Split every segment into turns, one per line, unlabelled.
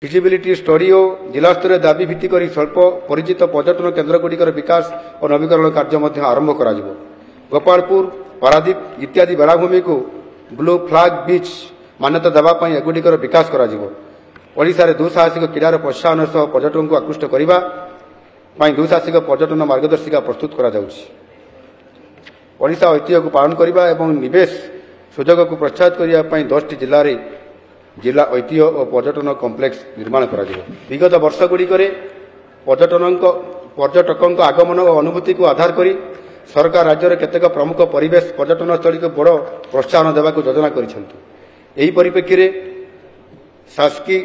Feasibility study और जिला स्तर दाबी भित्तिक स्वल्प परिचित पर्यटन केन्द्रगुड़िकर विकास और नवीकरण कार्य आरंभ कर गोपालपुर पारादीप इत्यादि बेलाभूमि को ब्लू फ्लैग बीच मान्यता देवाई एगुड़िकर विकास कर दुस्साहसिक क्रीडार प्रोत्साहन सह पर्यटन को आकृष्ट करने दुस्साहसिक पर्यटन मार्गदर्शिका प्रस्तुत ओडिशा ऐतिह्य को पालन करने और निवेश सुजोग को प्रोत्साहित करने 10 जिला ऐतिह्य और पर्यटन कम्प्लेक्स निर्माण कर विगत वर्षगुड़िक पर्यटकों आगमन और अनुभूति को आधार कर सरकार राज्य में केतेक प्रमुख परिवेश पर्यटन स्थली को बड़ प्रोत्साहन देवा योजना कर परिप्रेक्षी में शासकीय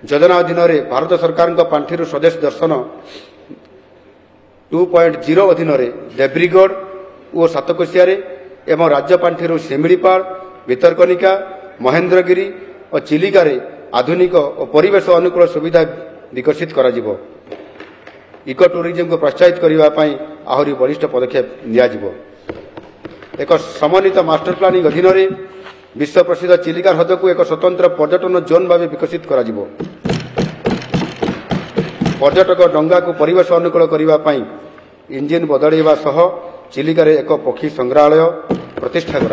योजना अधीन भारत सरकार पांठि स्वदेश दर्शन 2.0 अधीन देब्रीगढ़ और सातकोशिया एवं राज्य पांठि सेमिड़ीपाड़ भितरकनिका महेंद्रगिरी और चिलिका आधुनिक और परिवेश अनुकूल सुविधा विकसित कर इको टूरिज्म को प्रोत्साहित करने आहरी बलिष्ठ पदक्षेप नियाजिबो। एक समन्वित मास्टर प्लानिंग अधीन विश्व प्रसिद्ध चिलिका ह्रद को एक स्वतंत्र पर्यटन जोन भाव विकसित कर पर्यटक डंगा को परिवेश अनुकूल करने इंजिन बदलवा सह चिलिका एक पक्षी संग्रहालय प्रतिष्ठा कर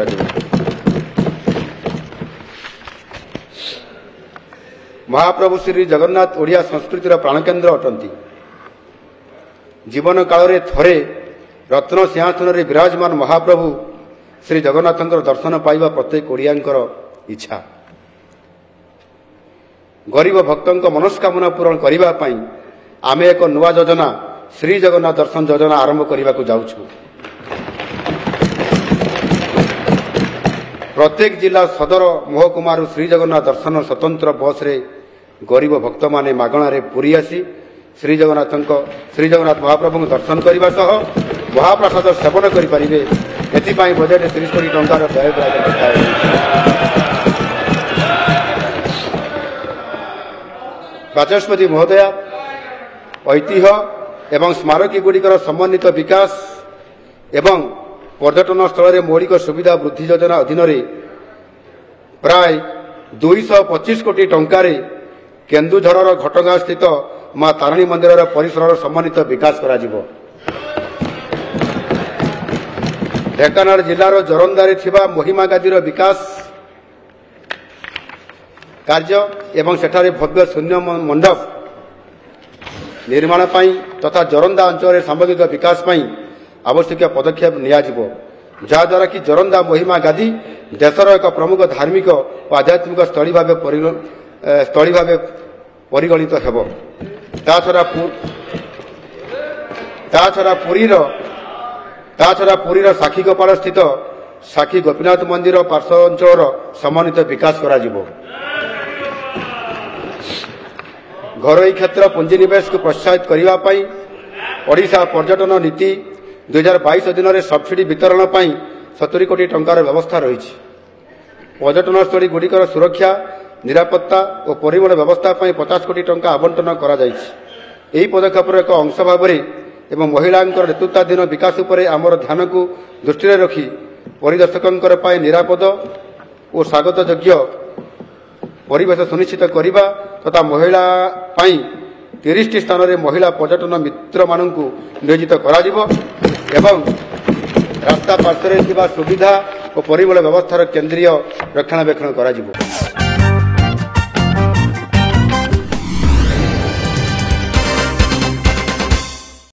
महाप्रभु श्री जगन्नाथ ओडिया संस्कृतिर प्राणकेन्द्र अटंती। जीवन काल रे थरे रत्न सिंहासन रे विराजमान महाप्रभु श्री जगन्नाथ दर्शन पाइबा प्रत्येक ओडियांकर इच्छा। गरीब भक्तों मनस्कामना पूरण करने आमे एक नुआ योजना श्री जगन्नाथ दर्शन योजना आरंभ करने को जाउछु। प्रत्येक जिला सदर महकुमार श्री जगन्नाथ दर्शन स्वतंत्र बस रे गरीब भक्त माने मागणारे पुरी आसी श्री जगन्नाथ महाप्रभु दर्शन करने सह महाप्रसाद सेवन करेंगे। एथिपाई बजेट 30 कोटी टंकार व्यय बाचस्पति महोदया ऐतिह्य एवं स्मारकी गुड़िकर समन्वित विकास एवं पर्यटन स्थल में मौलिक सुविधा वृद्धि योजना अधीन प्राय 225 कोटी टंकार केन्दुझर घटगाँ स्थित मां तारिणी मंदिर परिसर समन्वित विकास करा जिवो। ढेंकानाल जिलार जोरंदारे थिबा महिमा गादीर विकास कार्य एवं सेठारे भव्य शून्य मंडप निर्माण तथा जोरंदा अंचल सामग्रिक विकास आवश्यक पदक्षेप नियाजिवो जहाद्वारा कि जोरंदा महिमा गादी देशर एक प्रमुख धार्मिक और आध्यात्मिक स्थली भाव परिगणित हेबो। ताछड़ा पुरीर साखी गोपाल स्थित साखी गोपीनाथ मंदिर पार्श्व अंचल समन्वित विकास करा जिवो। घरोई क्षेत्र पुंजीनिवेश को प्रोत्साहित करने ओडिशा पर्यटन नीति 2022 अधीन सब्सिडी वितरण 70 कोटी टंकार व्यवस्था रही। पर्यटन स्थली गुड़िकर सुरक्षा निरापत्ता और परिमल व्यवस्था 50 कोटी टंका आवंटन करा यही पदक्षेपर एक अंश भाव एवं महिला नेतृत्वाधीन विकास उपर आमर ध्यान को दृष्टि रखी परिदर्शकों निरापद और स्वागत योग्य परिवेश सुनिश्चित करने तथा महिला 30 स्थान में महिला पर्यटन मित्र मानक नियोजित करा एवं रास्ता पार्श्व सुविधा और परिमल व्यवस्थार केन्द्रीय रक्षणाबेक्षण करा।